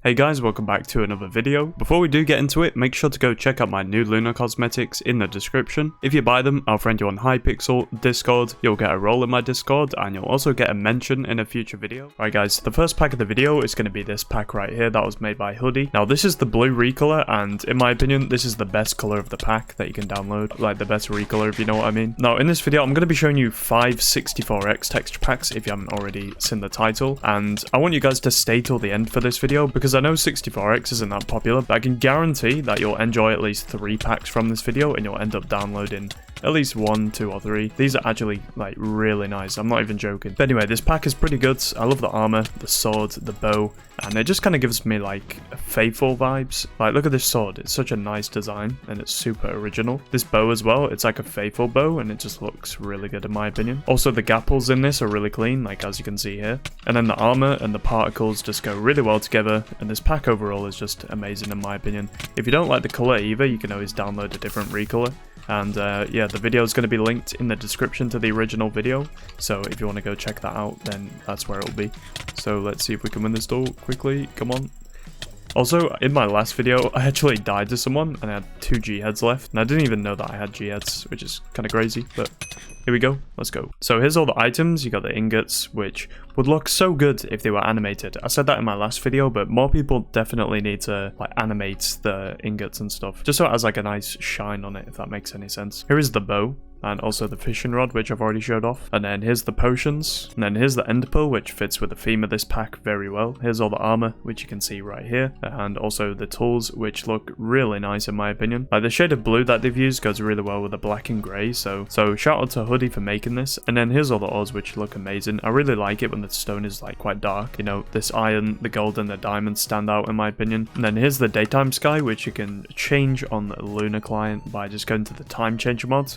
Hey guys, welcome back to another video. Before we do get into it, make sure to go check out my new Lunar Cosmetics in the description. If you buy them, I'll friend you on Hypixel, Discord, you'll get a role in my Discord, and you'll also get a mention in a future video. Alright guys, the first pack of the video is going to be this pack right here that was made by Huahwi. Now this is the blue Recolor, and in my opinion, this is the best color of the pack that you can download. Like the best Recolor, if you know what I mean. Now in this video, I'm going to be showing you 5 64x texture packs if you haven't already seen the title. And I want you guys to stay till the end for this video, because I know 64x isn't that popular, but I can guarantee that you'll enjoy at least 3 packs from this video and you'll end up downloading at least 1, 2, or 3. These are actually like really nice. I'm not even joking. But anyway, this pack is pretty good. I love the armor, the sword, the bow, and it just kind of gives me like faithful vibes. Like look at this sword. It's such a nice design and it's super original. This bow as well, it's like a faithful bow and it just looks really good in my opinion. Also the gapples in this are really clean, like as you can see here. And then the armor and the particles just go really well together, and this pack overall is just amazing in my opinion. If you don't like the color either, you can always download a different recolor. And yeah, the video is going to be linked in the description to the original video, so if you want to go check that out, then that's where it will be. So let's see if we can win this duel quickly. Come on. Also, in my last video, I actually died to someone and I had 2 G-heads left, and I didn't even know that I had G-heads, which is kind of crazy, but here we go. Let's go. So here's all the items. You got the ingots, which would look so good if they were animated. I said that in my last video, but more people definitely need to like animate the ingots and stuff, just so it has like a nice shine on it, if that makes any sense. Here is the bow, and also the fishing rod, which I've already showed off. And then here's the potions. And then here's the ender pearl, which fits with the theme of this pack very well. Here's all the armor, which you can see right here. And also the tools, which look really nice in my opinion. Like the shade of blue that they've used goes really well with the black and grey. So shout out to Huahwi for making this. And then here's all the ores, which look amazing. I really like it when the stone is like quite dark. You know, this iron, the gold, and the diamonds stand out in my opinion. And then here's the daytime sky, which you can change on the Lunar client by just going to the time changer mod.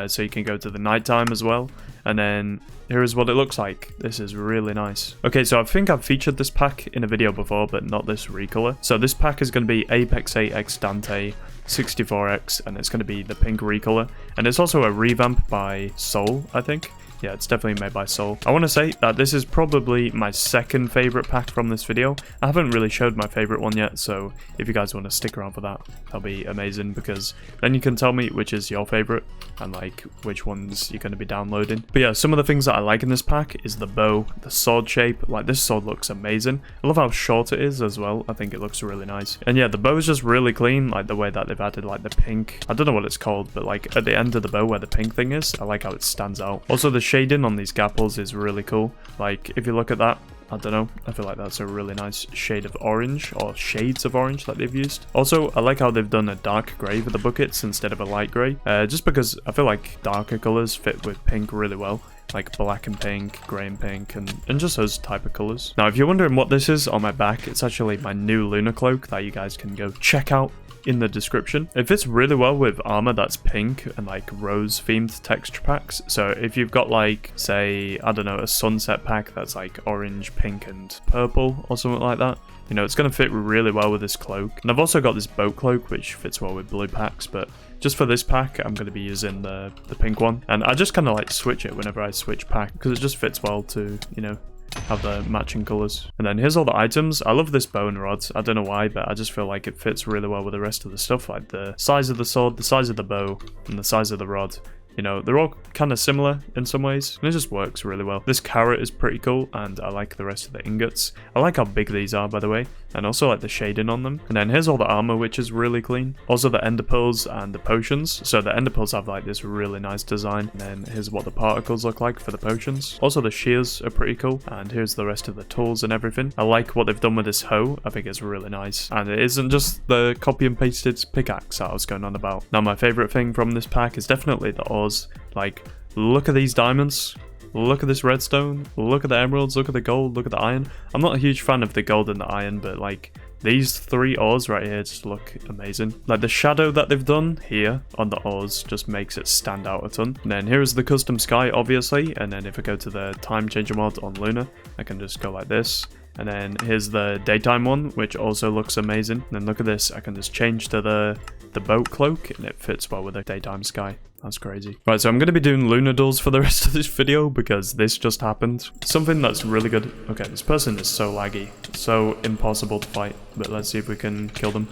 So you can go to the nighttime as well. And then here is what it looks like. This is really nice. Okay, so I think I've featured this pack in a video before, but not this recolor. So this pack is going to be ApxXDnt 64x, and it's going to be the pink recolor. And it's also a revamp by Soul, I think. Yeah, it's definitely made by Soul. I want to say that this is probably my second favorite pack from this video. I haven't really showed my favorite one yet, so if you guys want to stick around for that, that'll be amazing, because then you can tell me which is your favorite and like which ones you're going to be downloading. But yeah, some of the things that I like in this pack is the bow, the sword shape. Like this sword looks amazing. I love how short it is as well. I think it looks really nice. And yeah, the bow is just really clean, like the way that they've added like the pink. I don't know what it's called, but like at the end of the bow where the pink thing is, I like how it stands out. Also the shading on these gapples is really cool. Like if you look at that, I don't know, I feel like that's a really nice shade of orange, or shades of orange that they've used. Also, I like how they've done a dark grey for the buckets instead of a light grey, just because I feel like darker colours fit with pink really well. Like black and pink, grey and pink, and just those type of colours. Now, if you're wondering what this is on my back, it's actually my new Lunar cloak that you guys can go check out in the description. It fits really well with armor that's pink and like rose themed texture packs. So if you've got like, say, I don't know, a sunset pack that's like orange, pink, and purple or something like that, you know, it's going to fit really well with this cloak. And I've also got this boat cloak, which fits well with blue packs, but just for this pack, I'm going to be using the pink one. And I just kind of like switch it whenever I switch pack, because it just fits well to, you know, have the matching colors. And then here's all the items. I love this bow and rod. I don't know why, but I just feel like it fits really well with the rest of the stuff, like the size of the sword, the size of the bow, and the size of the rod. You know, they're all kind of similar in some ways, and it just works really well. This carrot is pretty cool, and I like the rest of the ingots. I like how big these are, by the way, and also like the shading on them. And then here's all the armor, which is really clean. Also the ender pearls and the potions. So the ender pearls have like this really nice design. And then here's what the particles look like for the potions. Also the shears are pretty cool, and here's the rest of the tools and everything. I like what they've done with this hoe. I think it's really nice, and it isn't just the copy and pasted pickaxe that I was going on about. Now my favorite thing from this pack is definitely the ores. Like, look at these diamonds, look at this redstone, look at the emeralds, look at the gold, look at the iron. I'm not a huge fan of the gold and the iron, but like these 3 ores right here just look amazing. Like the shadow that they've done here on the ores just makes it stand out a ton. And then here is the custom sky, obviously, and then if I go to the time changer mod on Lunar, I can just go like this. And then here's the daytime one, which also looks amazing. And then look at this, I can just change to the the boat cloak, and it fits well with the daytime sky. That's crazy. Right, so I'm going to be doing lunar duels for the rest of this video because this just happened. Something that's really good. Okay, this person is so laggy. So impossible to fight. But let's see if we can kill them.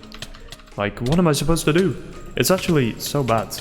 Like, what am I supposed to do? It's actually so bad.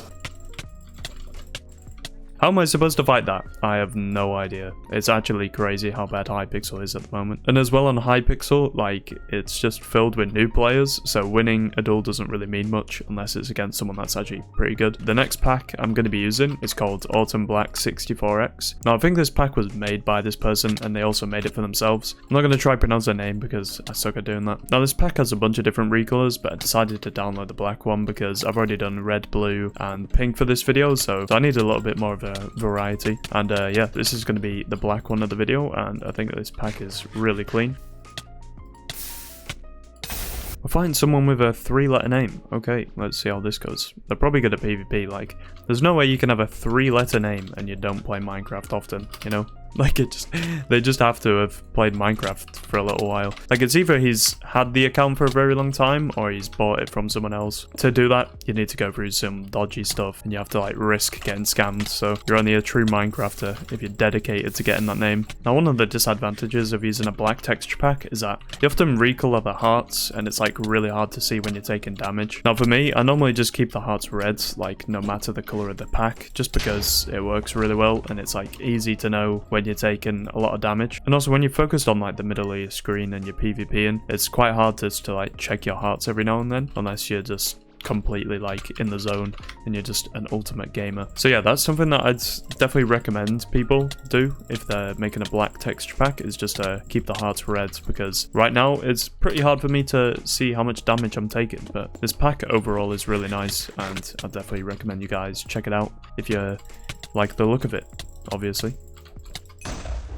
How am I supposed to fight that? I have no idea. It's actually crazy how bad Hypixel is at the moment. And as well on Hypixel, like, it's just filled with new players, so winning a duel doesn't really mean much unless it's against someone that's actually pretty good. The next pack I'm going to be using is called Autumn Black 64X. Now, I think this pack was made by this person and they also made it for themselves. I'm not going to try pronounce their name because I suck at doing that. Now, this pack has a bunch of different recolors, but I decided to download the black one because I've already done red, blue, and pink for this video, so I need a little bit more of a variety. And yeah, this is going to be the black one of the video, and I think this pack is really clean. We'll find someone with a 3-letter name. Okay, let's see how this goes. They're probably good at PvP. Like, there's no way you can have a 3-letter name and you don't play Minecraft often, you know? Like, they just have to have played Minecraft for a little while. Like, it's either he's had the account for a very long time or he's bought it from someone else. To do that, you need to go through some dodgy stuff and you have to, like, risk getting scammed. So you're only a true Minecrafter if you're dedicated to getting that name. Now, one of the disadvantages of using a black texture pack is that you often recolor the hearts and it's, like, really hard to see when you're taking damage. Now, for me, I normally just keep the hearts red, like, no matter the color of the pack, just because it works really well and it's, like, easy to know when you're taking a lot of damage. And also when you're focused on like the middle of your screen and you're PvPing, it's quite hard to like check your hearts every now and then unless you're just completely like in the zone and you're just an ultimate gamer. So yeah, that's something that I'd definitely recommend people do if they're making a black texture pack, is just keep the hearts red, because right now it's pretty hard for me to see how much damage I'm taking, but this pack overall is really nice and I'd definitely recommend you guys check it out if you like the look of it, obviously.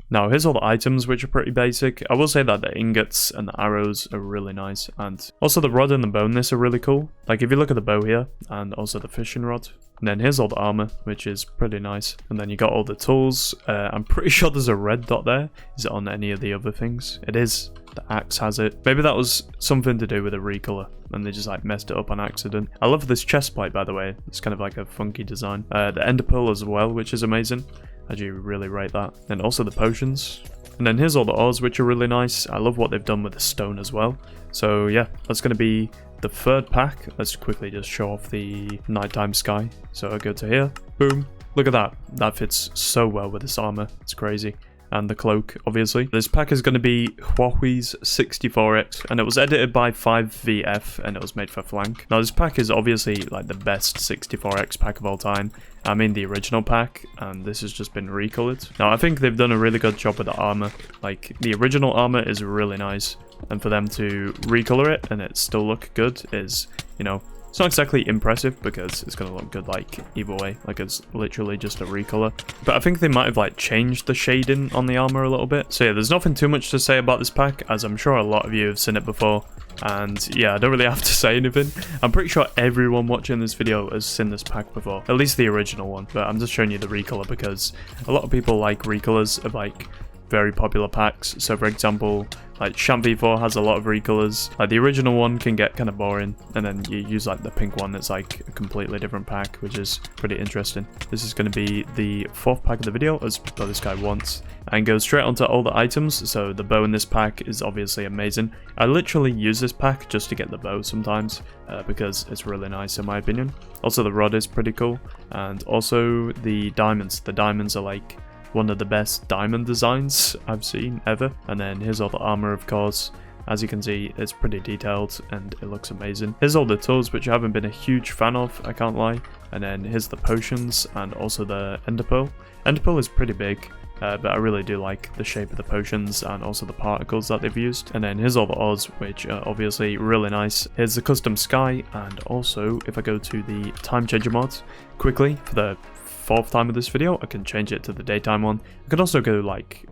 Now, here's all the items, which are pretty basic. I will say that the ingots and the arrows are really nice, and also the rod and the bow in this are really cool. Like, if you look at the bow here, and also the fishing rod. And then here's all the armor, which is pretty nice. And then you got all the tools. I'm pretty sure there's a red dot there. Is it on any of the other things? It is. The axe has it. Maybe that was something to do with a recolor, and they just like messed it up on accident. I love this chest plate, by the way. It's kind of like a funky design. The ender pearl as well, which is amazing. I do really rate that. And also the potions. And then here's all the ores, which are really nice. I love what they've done with the stone as well. So yeah, that's going to be the third pack. Let's quickly just show off the nighttime sky. So I go to here. Boom. Look at that. That fits so well with this armor. It's crazy. And the cloak, obviously. This pack is going to be Huahwi's 64X, and it was edited by 5VF, and it was made for Flank. Now, this pack is obviously like the best 64X pack of all time. I mean the original pack, and this has just been recolored. Now, I think they've done a really good job with the armor. Like, the original armor is really nice, and for them to recolor it and it still look good is, you know, it's not exactly impressive because it's going to look good like either way, like it's literally just a recolor. But I think they might have like changed the shading on the armor a little bit. So yeah, there's nothing too much to say about this pack, as I'm sure a lot of you have seen it before. And yeah, I don't really have to say anything. I'm pretty sure everyone watching this video has seen this pack before, at least the original one. But I'm just showing you the recolor because a lot of people like recolors of like very popular packs. So for example, like Champ V4 has a lot of recolors. Like the original one can get kind of boring, and then you use like the pink one that's like a completely different pack, which is pretty interesting. This is going to be the fourth pack of the video, as well this guy wants, and goes straight onto all the items. So the bow in this pack is obviously amazing. I literally use this pack just to get the bow sometimes, because it's really nice in my opinion. Also the rod is pretty cool, and also the diamonds. The diamonds are like one of the best diamond designs I've seen ever. And then here's all the armor, of course. As you can see, it's pretty detailed and it looks amazing. Here's all the tools, which I haven't been a huge fan of, I can't lie. And then here's the potions and also the ender pearl. Ender pearl is pretty big, but I really do like the shape of the potions and also the particles that they've used. And then here's all the ores, which are obviously really nice. Here's the custom sky, and also if I go to the time changer mod quickly for the fourth time of this video, I can change it to the daytime one. I can also go like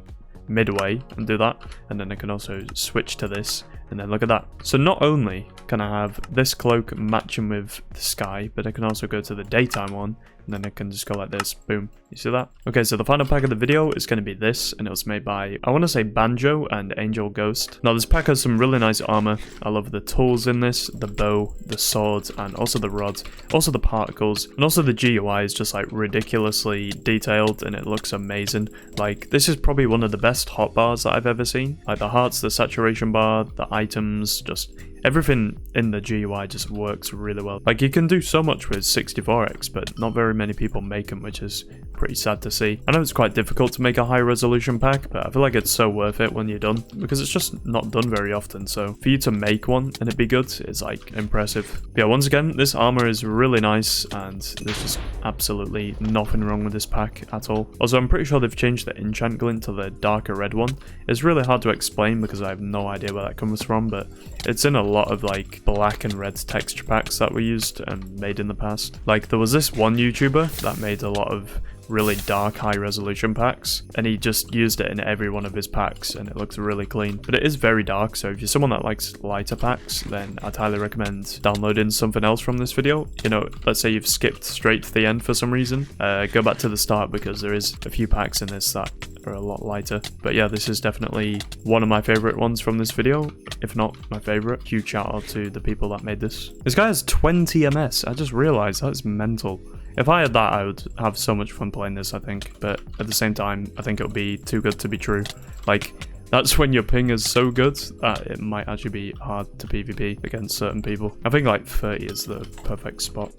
midway and do that, and then I can also switch to this, and then look at that. So not only can I have this cloak matching with the sky, but I can also go to the daytime one and then it can just go like this. Boom. You see that? Okay, so the final pack of the video is going to be this, and it was made by, I want to say, Banjo and AngelGhost. Now, this pack has some really nice armor. I love the tools in this, the bow, the sword, and also the rod, also the particles, and also the GUI is just like ridiculously detailed, and it looks amazing. Like, this is probably one of the best hotbars that I've ever seen. Like, the hearts, the saturation bar, the items, just everything in the GUI just works really well. Like, you can do so much with 64x, but not very many people make them, which is pretty sad to see. I know it's quite difficult to make a high resolution pack, but I feel like it's so worth it when you're done, because it's just not done very often. So for you to make one and it be good is like impressive. But yeah, once again, this armor is really nice, and there's just absolutely nothing wrong with this pack at all. Also, I'm pretty sure they've changed the enchant glint to the darker red one. It's really hard to explain because I have no idea where that comes from, but it's in a lot of like black and red texture packs that were used and made in the past. Like, there was this one YouTuber that made a lot of really dark high resolution packs, and he just used it in every one of his packs, and it looks really clean. But it is very dark, so if you're someone that likes lighter packs, then I'd highly recommend downloading something else from this video. You know, let's say you've skipped straight to the end for some reason, go back to the start, because there is a few packs in this that are a lot lighter. But yeah, this is definitely one of my favorite ones from this video, if not my favorite. Huge shout out to the people that made this. This guy has 20 ms. I just realized that's mental. If I had that, I would have so much fun playing this, I think. But at the same time, I think it would be too good to be true. Like, that's when your ping is so good that it might actually be hard to PvP against certain people. I think like 30 is the perfect spot.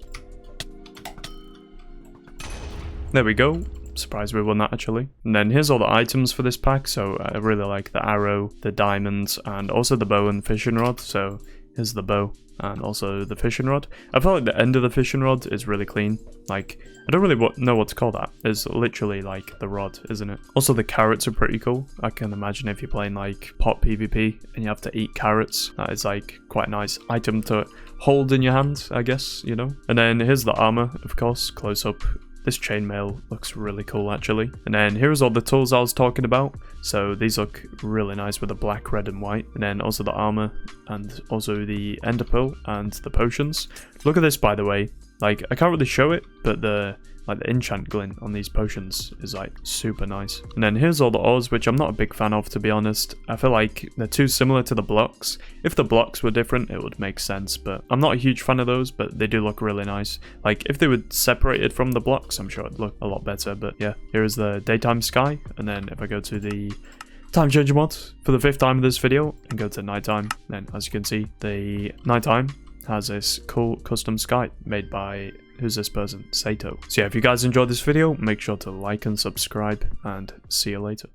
There we go. Surprised we won that, actually. And then here's all the items for this pack. So I really like the arrow, the diamonds, and also the bow and fishing rod. So here's the bow and also the fishing rod. I felt like the end of the fishing rod is really clean. Like, I don't really know what to call that. It's literally like the rod, isn't it? Also, the carrots are pretty cool. I can imagine if you're playing like pot PvP and you have to eat carrots, that is like quite a nice item to hold in your hand, I guess, you know? And then here's the armor, of course, close up. This chainmail looks really cool, actually. And then here's all the tools I was talking about. So these look really nice with the black, red, and white. And then also the armor, and also the ender pearl and the potions. Look at this, by the way. Like, I can't really show it, but the enchant glint on these potions is like super nice. And then here's all the ores, which I'm not a big fan of, to be honest. I feel like they're too similar to the blocks. If the blocks were different, it would make sense, but I'm not a huge fan of those, but they do look really nice. Like, if they were separated from the blocks, I'm sure it'd look a lot better. But yeah, here is the daytime sky, and then if I go to the time changer mod for the 5th time of this video and go to nighttime, then as you can see, the nighttime has this cool custom sky made by, who's this person? Sato. So yeah, if you guys enjoyed this video, make sure to like and subscribe, and see you later.